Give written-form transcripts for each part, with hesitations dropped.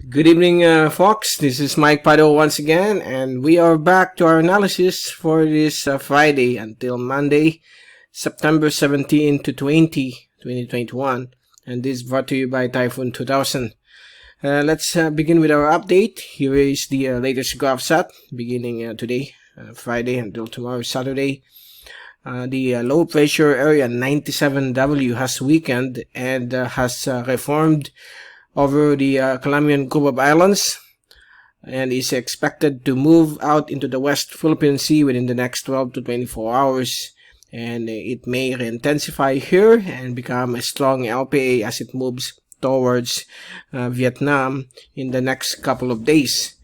Good evening, folks. This is Mike Padua once again, and we are back to our analysis for this Friday until Monday, September 17 to 2021. And this is brought to you by Typhoon 2000. Let's begin with our update. Here is the latest graph set beginning today, Friday, until tomorrow, Saturday. The low pressure area 97W has weakened and has reformed over the Calamian Group of Islands and is expected to move out into the West Philippine Sea within the next 12 to 24 hours. And it may intensify here and become a strong LPA as it moves towards Vietnam in the next couple of days.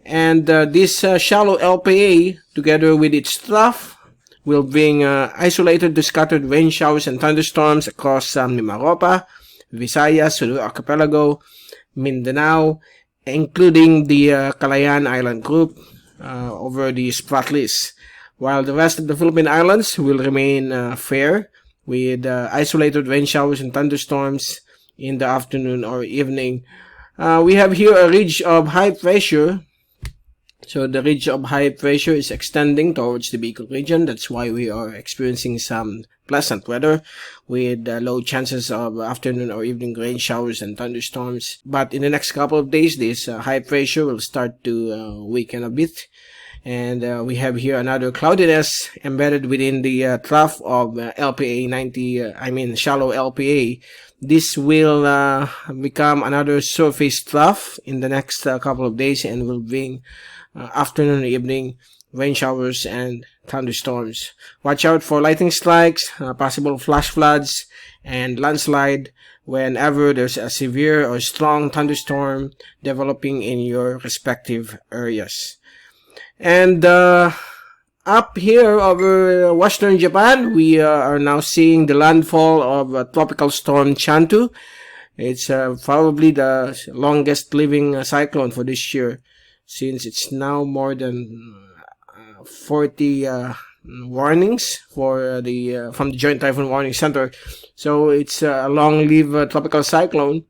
And this shallow LPA, together with its trough, will bring isolated to scattered rain showers and thunderstorms across MiMaRoPa, Visayas, Sulu Archipelago, Mindanao, including the Kalayaan Island Group over the spot list, while the rest of the Philippine Islands will remain fair with isolated rain showers and thunderstorms in the afternoon or evening. We have here a ridge of high pressure. So the ridge of high pressure is extending towards the Bicol region. That's why we are experiencing some pleasant weather with low chances of afternoon or evening rain showers and thunderstorms. But in the next couple of days, this high pressure will start to weaken a bit. And we have here another cloudiness embedded within the trough of LPA shallow LPA. This will become another surface trough in the next couple of days and will bring afternoon and evening rain showers and thunderstorms. Watch out for lightning strikes, possible flash floods, and landslide whenever there's a severe or strong thunderstorm developing in your respective areas. And up here over western Japan, we are now seeing the landfall of tropical storm Chantu. It's probably the longest living cyclone for this year, since it's now more than 40 warnings for the from the Joint Typhoon Warning Center. So it's a long-lived tropical cyclone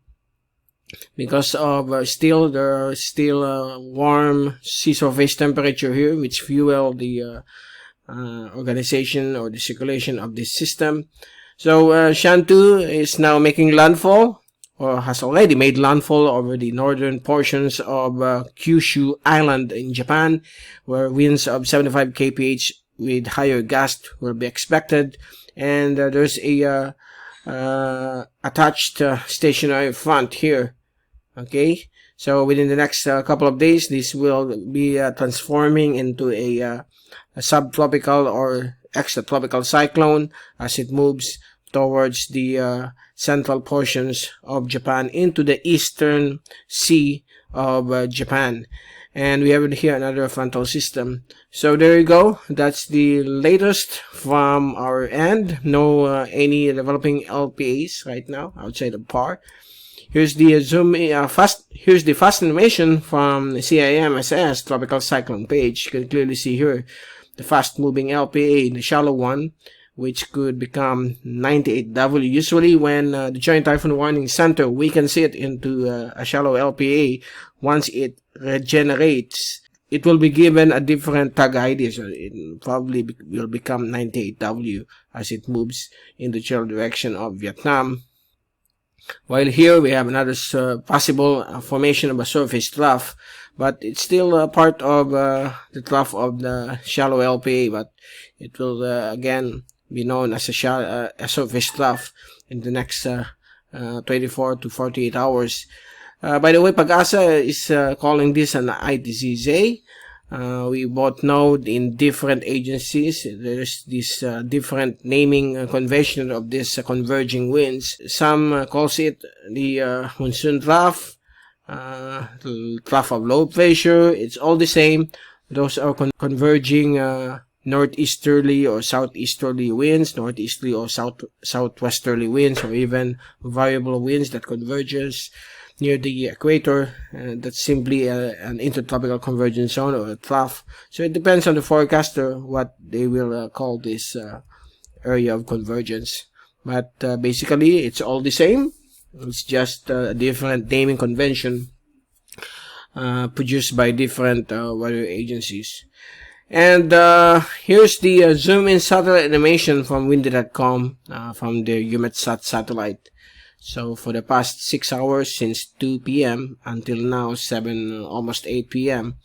because of there are still warm sea surface temperature here, which fuel the organization or the circulation of this system. So Chantu is now making landfall, or has already made landfall over the northern portions of Kyushu Island in Japan, where winds of 75 kph with higher gust will be expected. And there's a attached stationary front here. Okay, so within the next couple of days, this will be transforming into a subtropical or extratropical cyclone as it moves towards the central portions of Japan into the eastern sea of Japan. And we have here another frontal system. So there you go. That's the latest from our end. No any developing LPAs right now outside of PAR. Here's the here's the fast animation from CIMSS tropical cyclone page. You can clearly see here the fast moving LPA, the shallow one, which could become 98W. Usually when the Joint Typhoon Warning Center weakens it into a shallow LPA, once it regenerates, it will be given a different tag ID. So it probably will become 98W as it moves in the general direction of Vietnam. While here we have another possible formation of a surface trough, but it's still part of the trough of the shallow LPA, but it will again be known as a surface trough in the next 24 to 48 hours. By the way, Pag-asa is calling this an ITZZ. We both know in different agencies there's this different naming convention of this converging winds. Some calls it the monsoon trough, trough of low pressure. It's all the same. Those are converging northeasterly or southeasterly winds, northeasterly or southwesterly winds, or even variable winds that converges near the equator. That's simply an intertropical convergence zone or a trough. So it depends on the forecaster what they will call this area of convergence. But basically, it's all the same. It's just a different naming convention produced by different weather agencies. And here's the zoom-in satellite animation from windy.com from their EUMETSAT satellite. So for the past 6 hours, since 2 p.m. until now 7, almost 8 p.m.,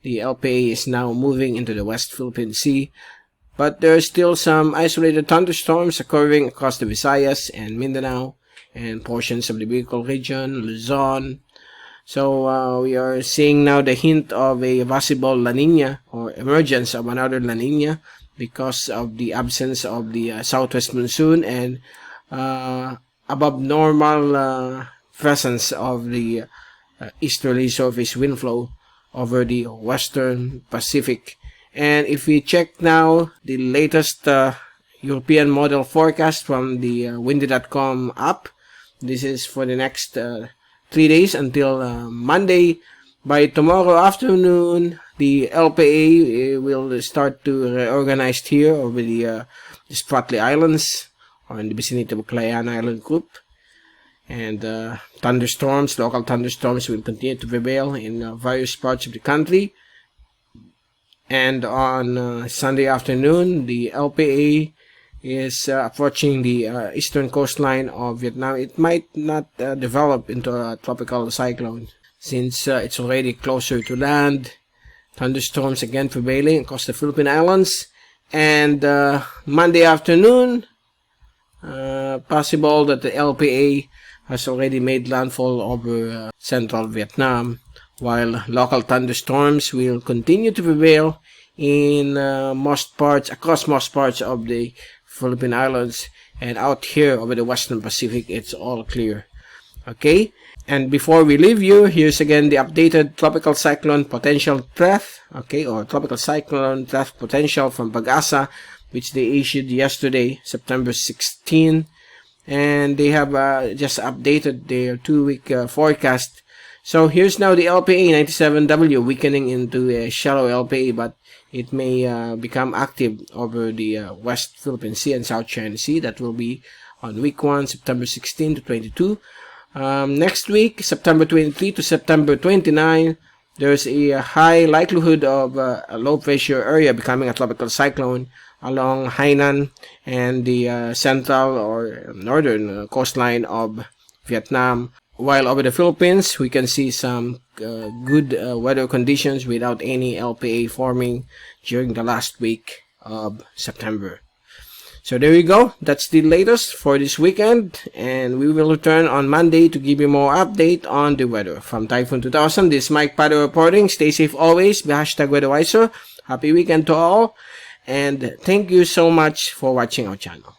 the LPA is now moving into the West Philippine Sea. But there are still some isolated thunderstorms occurring across the Visayas and Mindanao and portions of the Bicol region, Luzon. So we are seeing now the hint of a possible La Nina or emergence of another La Nina because of the absence of the southwest monsoon and above normal presence of the easterly surface wind flow over the western Pacific. And if we check now the latest European model forecast from the windy.com app, this is for the next 3 days until Monday. By tomorrow afternoon, the LPA will start to reorganize here over the Spratly Islands or in the vicinity of Kalayaan Island Group. And thunderstorms, local thunderstorms will continue to prevail in various parts of the country. And on Sunday afternoon, the LPA is approaching the eastern coastline of Vietnam. It might not develop into a tropical cyclone since it's already closer to land. Thunderstorms again prevailing across the Philippine Islands. And Monday afternoon, possible that the LPA has already made landfall over central Vietnam, while local thunderstorms will continue to prevail in across most parts of the Philippine Islands, and out here over the Western Pacific, it's all clear. Okay, and before we leave you, here's again the updated tropical cyclone potential threat, okay, or tropical cyclone threat potential from Pag-asa, which they issued yesterday, September 16, and they have just updated their 2-week forecast. So here's now the LPA 97W weakening into a shallow LPA, but it may become active over the West Philippine Sea and South China Sea. That will be on week 1, September 16 to 22. Next week, September 23 to September 29, there's a high likelihood of a low pressure area becoming a tropical cyclone along Hainan and the central or northern coastline of Vietnam. While over the Philippines, we can see some good weather conditions without any LPA forming during the last week of September. So there you go. That's the latest for this weekend, and we will return on Monday to give you more update on the weather. From Typhoon 2000, this is Mike Padua reporting. Stay safe always. Be #WeatherWiser. Happy weekend to all, and thank you so much for watching our channel.